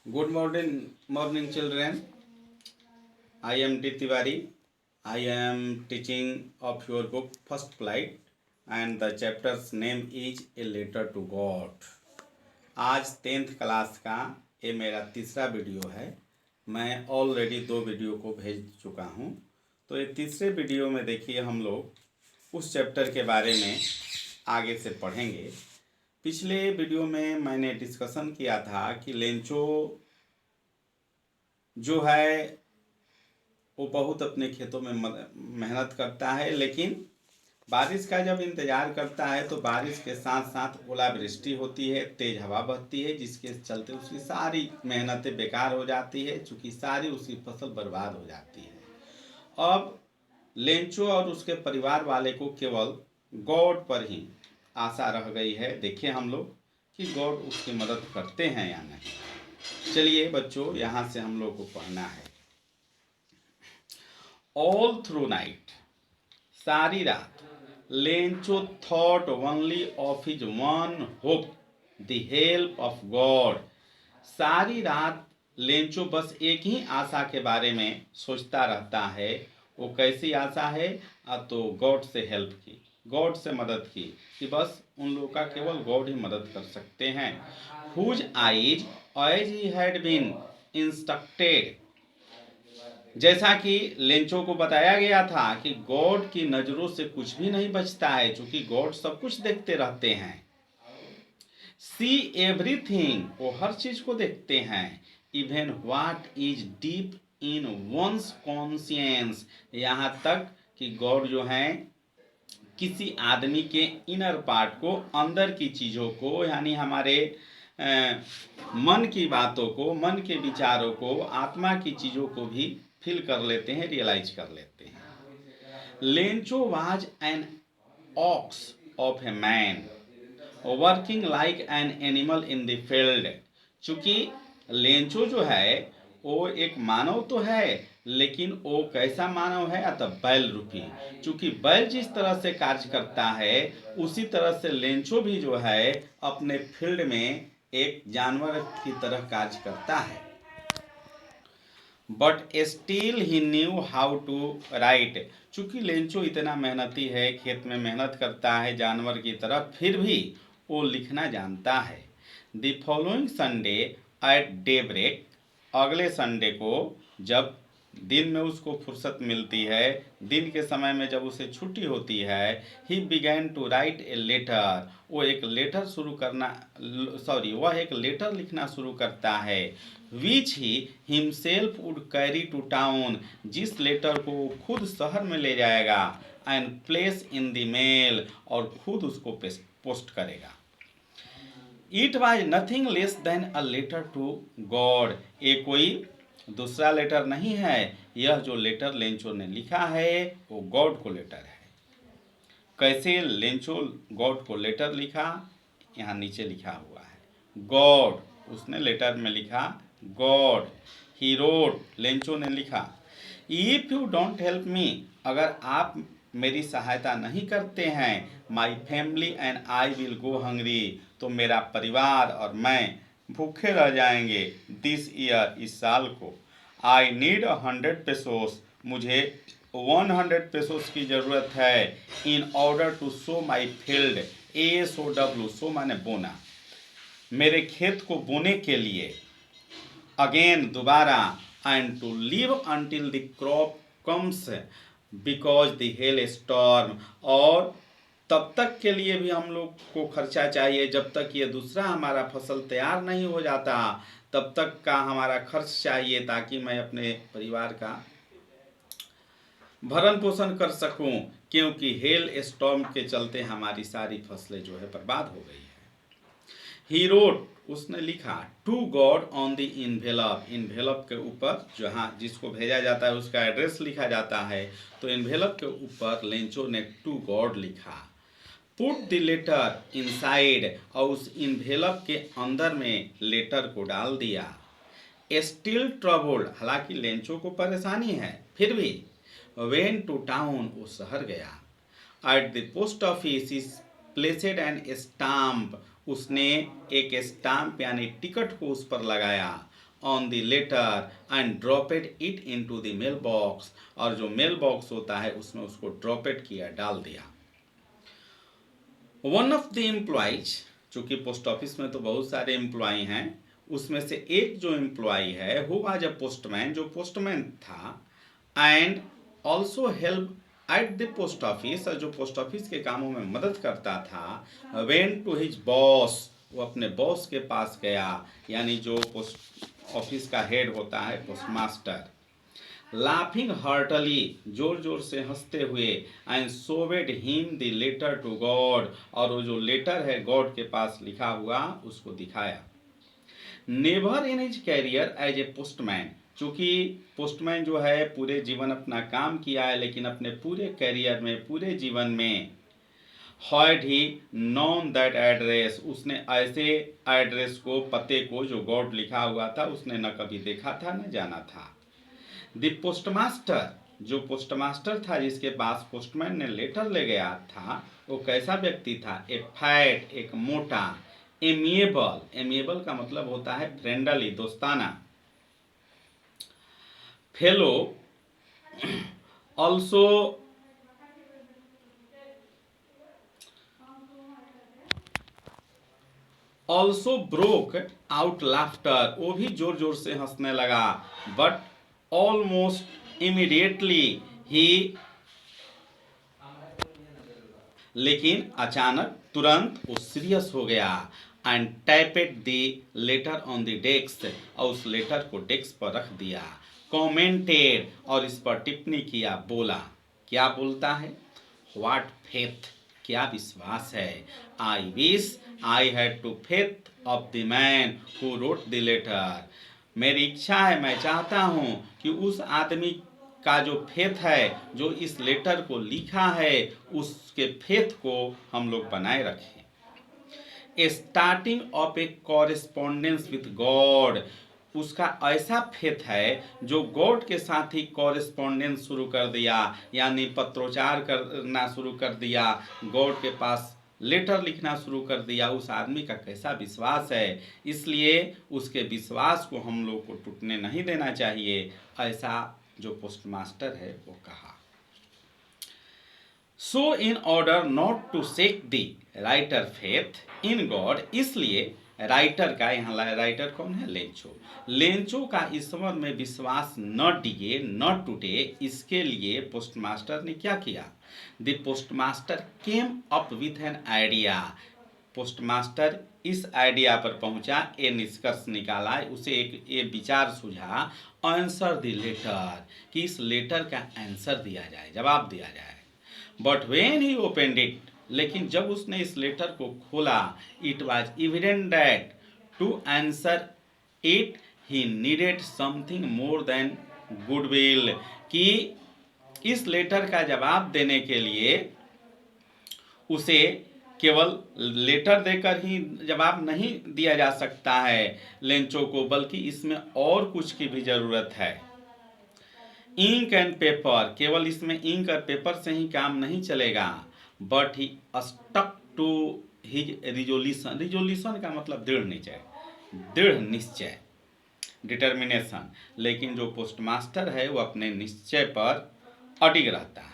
Good morning, children. I am D. Tiwari. I am teaching of your book First Flight, and the chapter's name is A Letter to God. आज 10th class का ये मेरा तीसरा video है। मैं already 2 video को भेज चुका हूँ। तो ये तीसरे वीडियो में देखिए हम लोग उस चैप्टर के बारे में आगे से पढ़ेंगे। पिछले वीडियो में मैंने डिस्कशन किया था कि लेंचो जो है वो बहुत अपने खेतों में मेहनत करता है, लेकिन बारिश का जब इंतज़ार करता है तो बारिश के साथ साथ ओलावृष्टि होती है, तेज़ हवा बहती है, जिसके चलते उसकी सारी मेहनतें बेकार हो जाती है, चूँकि सारी उसकी फसल बर्बाद हो जाती है। अब लेंचो और उसके परिवार वाले को केवल गॉड पर ही आशा रह गई है। देखिए हम लोग कि गॉड उसकी मदद करते हैं या नहीं। चलिए बच्चों, यहाँ से हम लोग को पढ़ना है। ऑल थ्रू नाइट, सारी रात, Lencho thought only of his one hope, the help of God. सारी रात लेंचो बस एक ही आशा के बारे में सोचता रहता है। वो कैसी आशा है? तो गॉड से हेल्प की, गॉड से मदद की, कि बस उन लोगों का केवल गॉड ही मदद कर सकते हैं। Whose eyes as he had been instructed, जैसा कि लेंचो को बताया गया था कि गॉड की नज़रों से कुछ भी नहीं बचता है, क्योंकि गॉड सब कुछ देखते रहते हैं। सी एवरीथिंग, वो हर चीज को देखते हैं। Even what is deep in one's conscience, यहाँ तक कि गॉड जो है किसी आदमी के इनर पार्ट को, अंदर की चीज़ों को, यानी हमारे मन की बातों को, मन के विचारों को, आत्मा की चीज़ों को भी फील कर लेते हैं, रियलाइज कर लेते हैं। Lencho was an ox of a man working like an animal in the field. चूंकि लेंचो जो है वो एक मानव तो है, लेकिन वो कैसा मानव है? अतः बैल रूपी। चूंकि बैल जिस तरह से कार्य करता है, उसी तरह से लेंचो भी जो है अपने फील्ड में एक जानवर की तरह कार्य करता है। But still he knew how to write. चूंकि लेंचो इतना मेहनती है, खेत में मेहनत करता है जानवर की तरह, फिर भी वो लिखना जानता है। The following Sunday at daybreak, अगले संडे को जब दिन में उसको फुर्सत मिलती है, दिन के समय में जब उसे छुट्टी होती है, he began to write a letter, वह एक लेटर लिखना शुरू करता है। Which he himself would carry to town, जिस लेटर को खुद शहर में ले जाएगा, and place in the mail, और खुद उसको पोस्ट करेगा। It was nothing less than a letter to God, ये कोई दूसरा लेटर नहीं है। यह जो लेटर लेंचो ने लिखा है वो गॉड को लेटर है। कैसे लेंचो गॉड को लेटर लिखा? यहाँ नीचे लिखा हुआ है गॉड, उसने लेटर में लिखा गॉड। ही रोट, लेंचो ने लिखा, if you don't help me, अगर आप मेरी सहायता नहीं करते हैं, my family and I will go hungry, तो मेरा परिवार और मैं भूखे रह जाएंगे। दिस ईयर, इस साल को। आई नीड 100 पेसोस, मुझे 100 पेसोस की ज़रूरत है। In order to sow my field, ASOW, sow माने बोना, मेरे खेत को बोने के लिए, अगेन दोबारा, and to live until the crop comes because the hailstorm, और तब तक के लिए भी हम लोग को खर्चा चाहिए जब तक ये दूसरा हमारा फसल तैयार नहीं हो जाता, तब तक का हमारा खर्च चाहिए, ताकि मैं अपने परिवार का भरण पोषण कर सकूं, क्योंकि हेल स्टॉर्म के चलते हमारी सारी फसलें जो है बर्बाद हो गई है। ही रोट, उसने लिखा, to God on the envelope, envelope के ऊपर जहाँ जिसको भेजा जाता है उसका एड्रेस लिखा जाता है, तो इन्वेलप के ऊपर लेंचो ने टू गॉड लिखा। पुट द लेटर इनसाइड, और उस इन्वेलप के अंदर में लेटर को डाल दिया। स्टिल ट्रबल्ड, हालांकि लेंचो को परेशानी है, फिर भी वेन टू टाउन, वो शहर गया। At the post office is placed an stamp, उसने एक स्टाम्प यानी टिकट को उस पर लगाया। On the letter and dropped it into the mail box, और जो मेल बॉक्स होता है उसमें उसको ड्रॉपेड किया, डाल दिया। वन ऑफ द एम्प्लॉइज, चूंकि पोस्ट ऑफिस में तो बहुत सारे एम्प्लॉय हैं, उसमें से एक जो एम्प्लॉय है हु वाज अ पोस्टमैन, जो पोस्टमैन था, and also help at the post office, और जो पोस्ट ऑफिस के कामों में मदद करता था, वेंट टू हिज बॉस, वो अपने बॉस के पास गया, यानी जो पोस्ट ऑफिस का हेड होता है पोस्ट मास्टर, लाफिंग हार्टली, जोर जोर से हंसते हुए, and showed him the letter to God, और वो जो लेटर है गॉड के पास लिखा हुआ उसको दिखाया। Never in his career as a postman, चूंकि पोस्टमैन जो है पूरे जीवन अपना काम किया है, लेकिन अपने पूरे कैरियर में, पूरे जीवन में, had he known that address, उसने ऐसे एड्रेस को, पते को जो गॉड लिखा हुआ था, उसने न कभी देखा था न जाना था। द पोस्टमास्टर, जो पोस्टमास्टर था जिसके पास पोस्टमैन ने लेटर ले गया था, वो कैसा व्यक्ति था? ए फैट, एक मोटा, एमिएबल, एमिएबल का मतलब होता है फ्रेंडली, दोस्ताना, fellow, also also broke out laughter, वो भी जोर जोर से हंसने लगा, बट ऑलमोस्ट इमीडिएटली ही, लेकिन अचानक, तुरंत वो सीरियस हो गया, and tapped the letter on the desk, और उस लेटर को डेस्क पर रख दिया, कॉमेंटेड, और इस पर टिप्पणी किया, बोला, क्या बोलता है? व्हाट फेथ, क्या विश्वास है, I wish I had to faith of the man who wrote the letter, मेरी इच्छा है, मैं चाहता हूँ कि उस आदमी का जो फेथ है, जो इस लेटर को लिखा है, उसके फेथ को हम लोग बनाए रखें। Starting of A correspondence with God, उसका ऐसा फेथ है जो गॉड के साथ ही कॉरेस्पॉन्डेंस शुरू कर दिया, यानी पत्रोचार करना शुरू कर दिया, गॉड के पास लेटर लिखना शुरू कर दिया। उस आदमी का कैसा विश्वास है, इसलिए उसके विश्वास को हम लोग को टूटने नहीं देना चाहिए, ऐसा जो पोस्टमास्टर है वो कहा। So in order not to shake the writer faith in God, इसलिए राइटर का, यहाँ राइटर कौन है? लेंचो, लेंचो का ईश्वर में विश्वास न डिगे, न टूटे, इसके लिए पोस्टमास्टर ने क्या किया? The postmaster came up with an idea, postmaster इस आइडिया पर पहुंचा, ये निष्कर्ष निकाला, उसे एक ये विचार सूझा, आंसर द लेटर, कि इस लेटर का आंसर दिया जाए, जवाब दिया जाए। But when he opened it, लेकिन जब उसने इस लेटर को खोला, it was evident that to answer it he needed something more than goodwill, कि इस लेटर का जवाब देने के लिए उसे केवल लेटर देकर ही जवाब नहीं दिया जा सकता है लेंचो को, बल्कि इसमें और कुछ की भी जरूरत है। इंक एंड पेपर, केवल इसमें इंक और पेपर से ही काम नहीं चलेगा, but he stuck to his resolution, resolution का मतलब दृढ़ निश्चय, दृढ़ निश्चय, डिटर्मिनेशन, लेकिन जो पोस्टमास्टर है वो अपने निश्चय पर अडिग रहता है।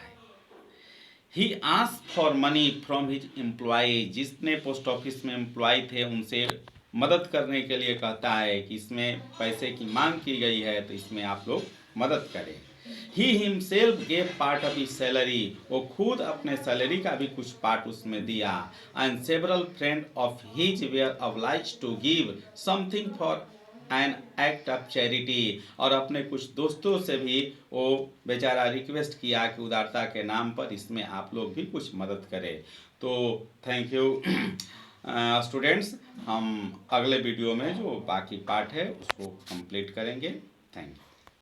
He ask for money from his employ, जितने पोस्ट ऑफिस में एम्प्लॉय थे उनसे मदद करने के लिए कहता है कि इसमें पैसे की मांग की गई है, तो इसमें आप लोग मदद करें। He himself gave part of his salary, वो खुद अपने सैलरी का भी कुछ पार्ट उसमें दिया। And several friend of his were obliged to give something for an act of charity, और अपने कुछ दोस्तों से भी वो बेचारा रिक्वेस्ट किया कि उदारता के नाम पर इसमें आप लोग भी कुछ मदद करें। तो थैंक यू स्टूडेंट्स, हम अगले वीडियो में जो बाकी पार्ट है उसको कंप्लीट करेंगे। Thank you.